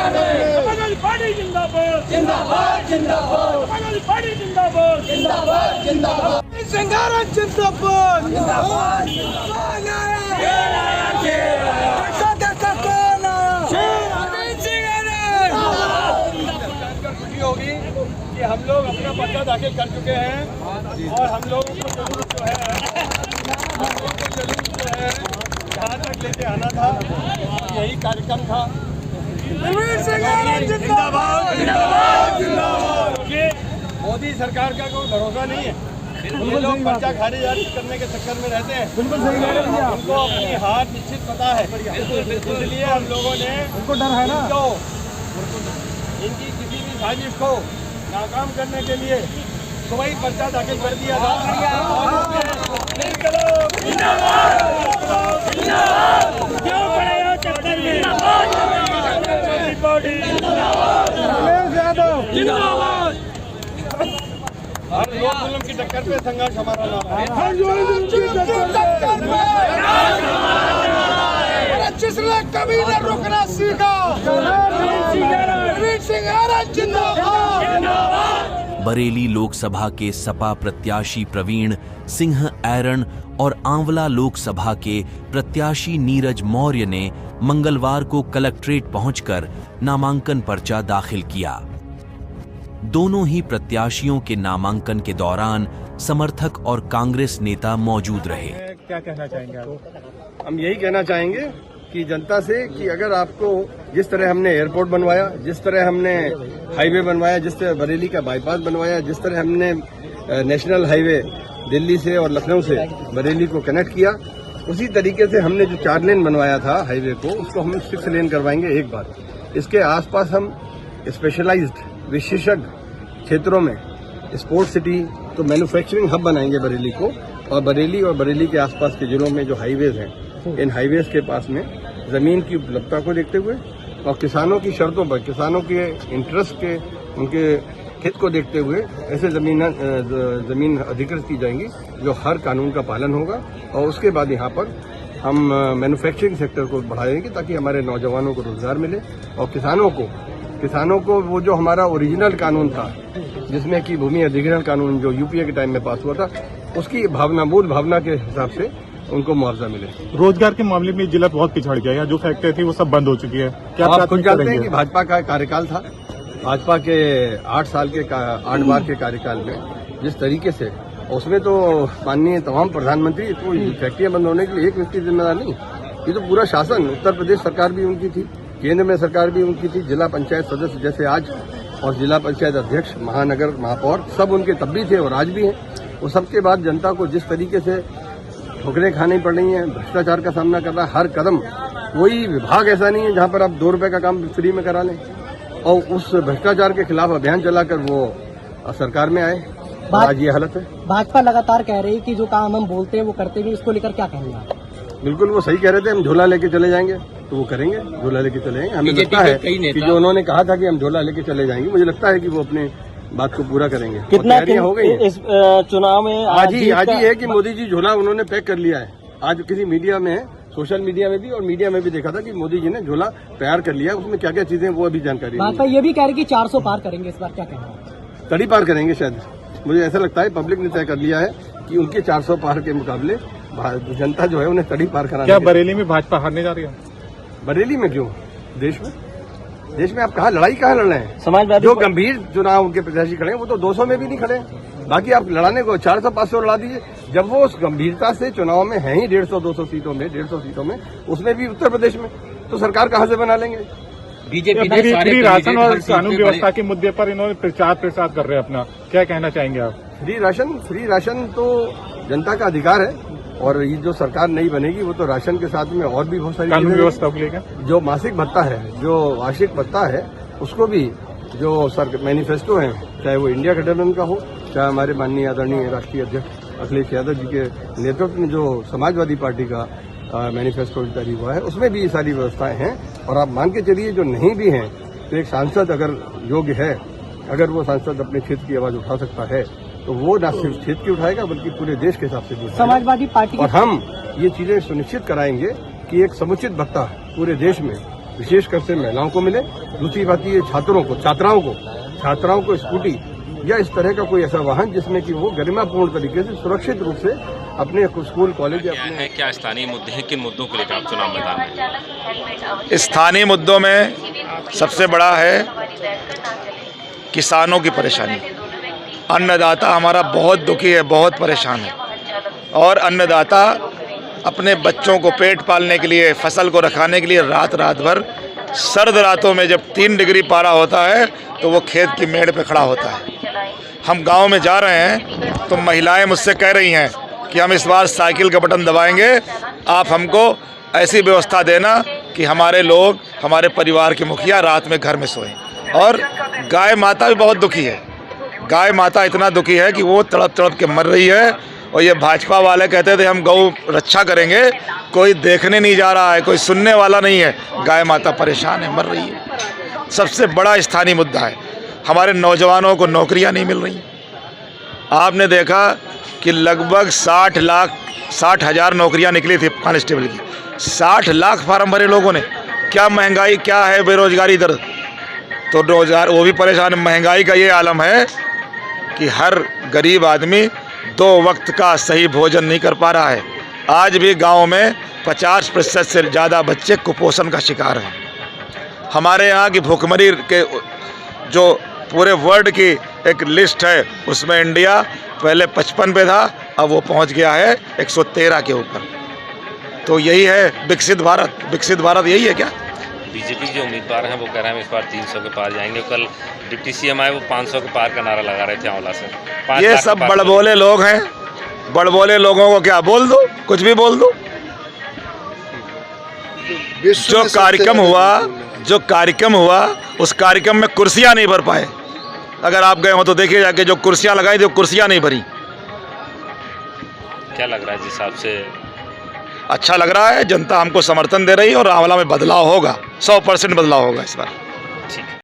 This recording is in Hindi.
समाजवादी पार्टी जिंदाबाद जिंदाबाद जिंदाबाद समाजवादी पार्टी जिंदाबाद जिंदाबाद जिंदाबाद संघारण जिंदाबाद जिंदाबाद खुशी होगी कि हम लोग अपना पर्चा दाखिल कर चुके हैं और हम लोगों को जरूर जो है यहाँ तक लेके आना था, यही कार्यक्रम था। मोदी सरकार का कोई भरोसा नहीं है, ये लोग पर्चा खारिज करने के चक्कर में रहते हैं। बिल्कुल सही कह रहे हैं, उनको अपनी हार निश्चित पता है, इसलिए हम लोगों ने उनको डर है ना, इनकी किसी भी साजिश को नाकाम करने के लिए सुबह ही पर्चा दाखिल कर दिया था। हर दो जुल्म की टक्कर पे संघर्ष हमारा नाम है। कभी न रुकना सीखा। बरेली लोकसभा के सपा प्रत्याशी प्रवीण सिंह ऐरण और आंवला लोकसभा के प्रत्याशी नीरज मौर्य ने मंगलवार को कलेक्ट्रेट पहुंचकर नामांकन पर्चा दाखिल किया। दोनों ही प्रत्याशियों के नामांकन के दौरान समर्थक और कांग्रेस नेता मौजूद रहे। क्या कहना चाहेंगे आप? हम यही कहना चाहेंगे कि जनता से कि अगर आपको जिस तरह हमने एयरपोर्ट बनवाया, जिस तरह हमने हाईवे बनवाया, जिस तरह बरेली का बाईपास बनवाया, जिस तरह हमने नेशनल हाईवे दिल्ली से और लखनऊ से बरेली को कनेक्ट किया, उसी तरीके से हमने जो 4 लेन बनवाया था हाईवे को, उसको हम 6 लेन करवाएंगे एक बार। इसके आसपास हम स्पेशलाइज्ड विशेषज्ञ क्षेत्रों में स्पोर्ट्स सिटी तो मैन्युफैक्चरिंग हब बनाएंगे बरेली को, और बरेली के आसपास के जिलों में जो हाईवेज हैं, इन हाईवेज के पास में जमीन की उपलब्धता को देखते हुए और किसानों की शर्तों पर, किसानों के इंटरेस्ट के, उनके हित को देखते हुए ऐसे जमीन अधिकृत की जाएंगी जो हर कानून का पालन होगा। और उसके बाद यहाँ पर हम मैन्युफैक्चरिंग सेक्टर को बढ़ाएंगे ताकि हमारे नौजवानों को रोजगार मिले, और किसानों को वो जो हमारा ओरिजिनल कानून था, जिसमें कि भूमि अधिग्रहण कानून जो यूपीए के टाइम में पास हुआ था, उसकी मूल भावना के हिसाब से उनको मुआवजा मिले। रोजगार के मामले में जिला बहुत पिछड़ गया है, जो फैक्ट्री थी वो सब बंद हो चुकी है। क्या आप खुद जानते हैं कि भाजपा का कार्यकाल था, भाजपा के 8 बार के कार्यकाल में जिस तरीके से, उसमें तो माननीय तमाम प्रधानमंत्री, तो फैक्ट्रियां बंद होने के लिए एक व्यक्ति जिम्मेदार नहीं, ये तो पूरा शासन, उत्तर प्रदेश सरकार भी उनकी थी, केंद्र में सरकार भी उनकी थी, जिला पंचायत सदस्य जैसे आज और जिला पंचायत अध्यक्ष, महानगर महापौर सब उनके तब भी थे और आज भी हैं। वो सबके बाद जनता को जिस तरीके से ठोकरें खानी पड़ रही हैं, भ्रष्टाचार का सामना कर रहा है हर कदम, कोई विभाग ऐसा नहीं है जहां पर आप 2 रुपए का काम फ्री में करा लें, और उस भ्रष्टाचार के खिलाफ अभियान चलाकर वो सरकार में आए। आज ये हालत है। भाजपा लगातार कह रही है कि जो काम हम बोलते हैं वो करते हैं, इसको लेकर क्या कहेंगे आप? बिल्कुल वो सही कह रहे थे, हम झोला लेके चले जाएंगे तो वो करेंगे, झोला लेके चले जाएंगे। हमें लगता है कि जो उन्होंने कहा था कि हम झोला लेके चले जाएंगे, मुझे लगता है कि वो अपने बात को पूरा करेंगे। कितना हो गई इस चुनाव में आज ही है कि मोदी जी झोला उन्होंने पैक कर लिया है। आज किसी मीडिया में, सोशल मीडिया में भी और मीडिया में भी देखा था कि मोदी जी ने झोला तैयार कर लिया, उसमें क्या क्या चीजें वो अभी जानकारी। भाजपा ये भी कह रही कि 400 पार करेंगे इस बार, क्या कहना? तड़ी पार करेंगे शायद, मुझे ऐसा लगता है पब्लिक ने तय कर लिया है कि उनके 400 पार के मुकाबले जनता जो है उन्हें तड़ी पार कराना। क्या बरेली में भाजपा हारने जा रही है? बरेली में क्यों? देश में आप कहाँ लड़ाई कहाँ लड़ रहे हैं? समाजवादी जो गंभीर चुनाव उनके प्रत्याशी खड़े हैं वो तो 200 में भी नहीं खड़े हैं। बाकी आप लड़ाने को 400-500 लड़ा दीजिए, जब वो उस गंभीरता से चुनाव में है ही 150-200 सीटों में, 150 सीटों में, उसमें भी उत्तर प्रदेश में, तो सरकार कहाँ से बना लेंगे? बीजेपी फ्री राशन और कानून व्यवस्था के मुद्दे पर इन्होंने प्रचार कर रहे हैं अपना, क्या कहना चाहेंगे आप? फ्री राशन तो जनता का अधिकार है, और ये जो सरकार नहीं बनेगी वो तो राशन के साथ में और भी बहुत सारी कानून व्यवस्था को लेकर जो मासिक भत्ता है, जो वार्षिक भत्ता है, उसको भी जो मैनिफेस्टो है, चाहे वो इंडिया गठबंधन का हो, चाहे हमारे माननीय आदरणीय राष्ट्रीय अध्यक्ष अखिलेश यादव जी के नेतृत्व में जो समाजवादी पार्टी का मैनिफेस्टो जारी हुआ है, उसमें भी ये सारी व्यवस्थाएं हैं। और आप मान के चलिए जो नहीं भी हैं, तो एक सांसद अगर योग्य है, अगर वो सांसद अपने क्षेत्र की आवाज उठा सकता है, तो वो न सिर्फ क्षेत्र की उठाएगा बल्कि पूरे देश के हिसाब से भी। समाजवादी पार्टी और हम ये चीजें सुनिश्चित कराएंगे कि एक समुचित भत्ता पूरे देश में विशेषकर से महिलाओं को मिले। दूसरी बात ये छात्राओं को स्कूटी या इस तरह का कोई ऐसा वाहन जिसमें कि वो गरिमापूर्ण तरीके से सुरक्षित रूप से अपने स्कूल कॉलेज या अपने क्या स्थानीय मुद्दे हैं, किन मुद्दों को लेकर आप चुनाव मैदान में? स्थानीय मुद्दों में सबसे बड़ा है किसानों की परेशानी। अन्नदाता हमारा बहुत दुखी है, बहुत परेशान है, और अन्नदाता अपने बच्चों को पेट पालने के लिए, फसल को रखाने के लिए रात भर सर्द रातों में जब 3 डिग्री पारा होता है तो वो खेत की मेड़ पे खड़ा होता है। हम गांव में जा रहे हैं तो महिलाएं मुझसे कह रही हैं कि हम इस बार साइकिल का बटन दबाएंगे, आप हमको ऐसी व्यवस्था देना कि हमारे लोग, हमारे परिवार के मुखिया रात में घर में सोएं। और गाय माता भी बहुत दुखी है। गाय माता इतना दुखी है कि वो तड़प तड़प के मर रही है। और ये भाजपा वाले कहते थे हम गौ रक्षा करेंगे, कोई देखने नहीं जा रहा है, कोई सुनने वाला नहीं है। गाय माता परेशान है, मर रही है। सबसे बड़ा स्थानीय मुद्दा है हमारे नौजवानों को नौकरियां नहीं मिल रही। आपने देखा कि लगभग 60,000 नौकरियां निकली थी कांस्टेबल की। 60 लाख फार्म भरे लोगों ने। क्या महंगाई, क्या है बेरोजगारी दर, तो रोजगार वो भी परेशान है। महंगाई का ये आलम है कि हर गरीब आदमी 2 वक्त का सही भोजन नहीं कर पा रहा है। आज भी गांव में 50% से ज़्यादा बच्चे कुपोषण का शिकार हैं। हमारे यहाँ की भूखमरी के जो पूरे वर्ल्ड की एक लिस्ट है उसमें इंडिया पहले 55 पे था, अब वो पहुँच गया है 113 के ऊपर। तो यही है विकसित भारत यही है क्या? बीजेपी के जो उम्मीदवार हैं वो कह रहे हैं इस बार 300 के पार जाएंगे। कल डिप्टी सीएम आए, वो 500 के पार का नारा लगा रहे थे आंवला से। 5 ये लाख सब के पार बड़बोले लोग हैं। बड़बोले लोगों को क्या बोल दो, कुछ भी बोल दो। जो कार्यक्रम हुआ उस कार्यक्रम में कुर्सियां नहीं भर पाए। अगर आप गए हो तो देखिए जाके, जो कुर्सियां लगाई थी वो कुर्सियां नहीं भरी। क्या लग रहा है जिस हिसाब से? अच्छा लग रहा है, जनता हमको समर्थन दे रही है और आंवला में बदलाव होगा, 100% बदलाव होगा इस बार।